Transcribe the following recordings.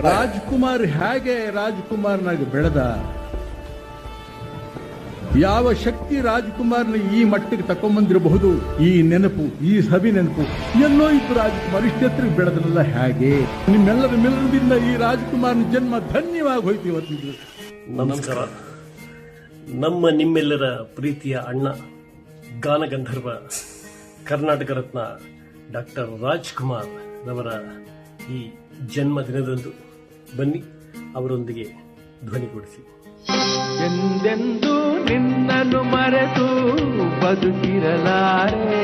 ರಾಜ್ಕುಮಾರ್ ಹೇಗೆ ರಾಜ್ಕುಮಾರ್ನಾಗಿ ಬೆಳೆದ, ಯಾವ ಶಕ್ತಿ ರಾಜ್ಕುಮಾರ್ನ ಈ ಮಟ್ಟಿಗೆ ತಕೊಂಡ್ಬಂದಿರಬಹುದು, ಈ ನೆನಪು, ಈ ಸವಿ ನೆನಪು ಎಲ್ಲೋ ಇದ್ದು ರಾಜ್ಕುಮಾರ್ ಇಷ್ಟೆತ್ತರಿಗೆ ಬೆಳೆದ್ರಲ್ಲ ಹೇಗೆ? ನಿಮ್ಮೆಲ್ಲರ ಮೆಲ್ಲದಿಂದ ಈ ರಾಜ್ಕುಮಾರ್ನ ಜನ್ಮ ಧನ್ಯವಾಗಿ ಹೋಯ್ತು ಇವತ್ತಿದ್ದು. ನಮಸ್ಕಾರ. ನಮ್ಮ ನಿಮ್ಮೆಲ್ಲರ ಪ್ರೀತಿಯ ಅಣ್ಣ, ಗಾನಗಂಧರ್ವ, ಕರ್ನಾಟಕ ರತ್ನ ಡಾಕ್ಟರ್ ರಾಜ್ಕುಮಾರ್ ರವರ ಈ ಜನ್ಮದಿನದಂದು ಬನ್ನಿ ಅವರೊಂದಿಗೆ ಧ್ವನಿಗೂಡಿಸಿ. ಎಂದೆಂದು ನಿನ್ನನ್ನು ಮರೆತು ಬದುಕಿರಲಾರೆ,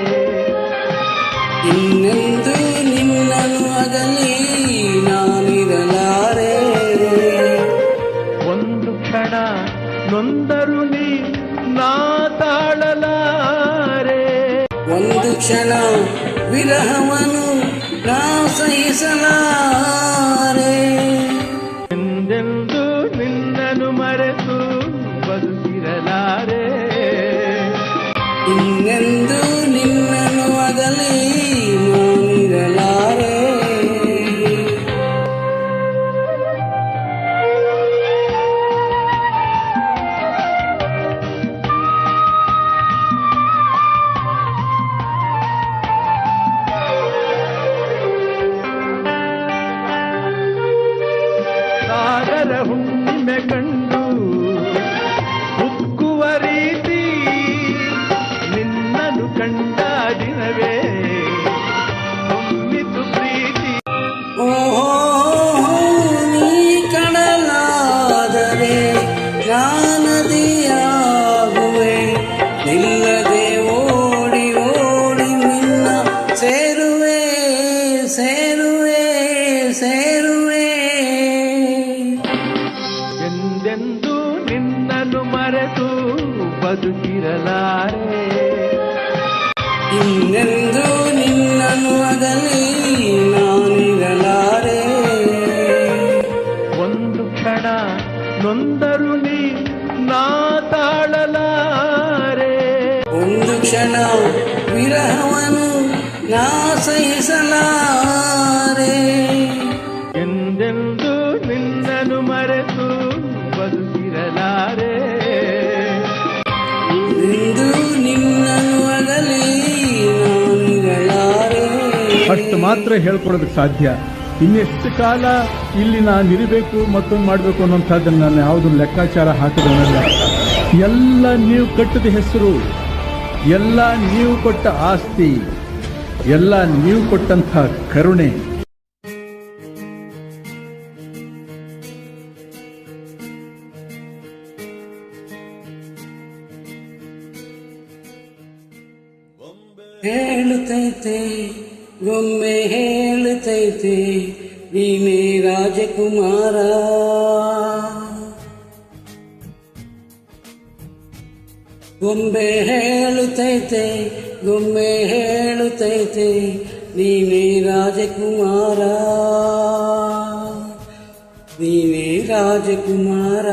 ಇನ್ನೆಂದು ನಿನ್ನನ್ನು ಅಗಲಿ ನಾನಿರಲಾರೆ. ಒಂದು ಕ್ಷಣ ನೊಂದರು ನೀ ನಾ ತಾಳಲಾರೆ, ಒಂದು ಕ್ಷಣ ವಿರಹವನ್ನು ನಾ ಸಹಿಸಲಾರೆ. ಎಂದೆಂದು ನಿನ್ನನ್ನು ಮರೆತು ಬದುಕಿರಲಾರೆ, ಇನ್ನೆಂದು ನಿನ್ನನ್ನು ಅಗಲಿ ನಾನಿರಲಾರೆ. ಸಾಗರ ಹುಣ್ಣಿಮೆ ಕಂಡು ಉಕ್ಕುವ ರೀತಿ ನಿನ್ನನ್ನು ಕಂಡ ದಿನವೇ ತುಂಬಿತು ಪ್ರೀತಿ. ಓಹೋ, ನೀ ಕಡಲಾದರೆ ನದಿಯಾಗುವೆ, ನಿಲ್ಲದೆ ಓಡಿ ಓಡಿ ನಿನ್ನ ಸೇರುವೆ ಸೇರುವೆ ಸೇರುವೆ. ಎಂದೆಂದು ನಿನ್ನನ್ನು ಮರೆತು ಬದುಕಿರಲಾರೆ, ಇನ್ನೆಂದು ನಿನ್ನನ್ನು ಅಗಲಿ ನಾನಿರಲಾರೆ. ಒಂದು ಕ್ಷಣ ನೊಂದರು ನೀ ನಾ ತಾಳಲಾರೆ, ಒಂದು ಕ್ಷಣ ವಿರಹವನ್ನು ನಾ ಸಹಿಸಲಾರೆ. ಎಂದೆಂದು ನಿನ್ನನ್ನು ಮರೆತು ಬದುಕಿರಲಾರೆ, ಇಂದು ನಿನ್ನನ್ನು ಅಗಲಿ ನಾನಿರಲಾರೆ. ಅಷ್ಟು ಮಾತ್ರ ಹೇಳ್ಕೊಡೋದಕ್ಕೆ ಸಾಧ್ಯ. ಇನ್ನೆಷ್ಟು ಕಾಲ ಇಲ್ಲಿ ನಾನು ಇರಬೇಕು, ಮತ್ತೊಂದು ಮಾಡಬೇಕು ಅನ್ನೋಂಥದ್ದನ್ನು ನಾನು ಯಾವುದನ್ನು ಲೆಕ್ಕಾಚಾರ ಹಾಕಿದವನಲ್ಲ. ಎಲ್ಲ ನೀವು ಕಟ್ಟಿದ ಹೆಸರು, ಎಲ್ಲ ನೀವು ಕೊಟ್ಟ ಆಸ್ತಿ, ಎಲ್ಲ ನೀವು ಕೊಟ್ಟಂಥ ಕರುಣೆ. ಹೇಳುತ್ತೈತೆ ಗೊಂಬೆ ಹೇಳುತ್ತೈತೆ ನೀನೇ ರಾಜಕುಮಾರ. ಗೊಂಬೆ ಹೇಳುತ್ತೈತೆ ಗೊಂಬೆ ಹೇಳುತ್ತೈತೆ ನೀನೇ ರಾಜಕುಮಾರ, ನೀನೇ ರಾಜಕುಮಾರ.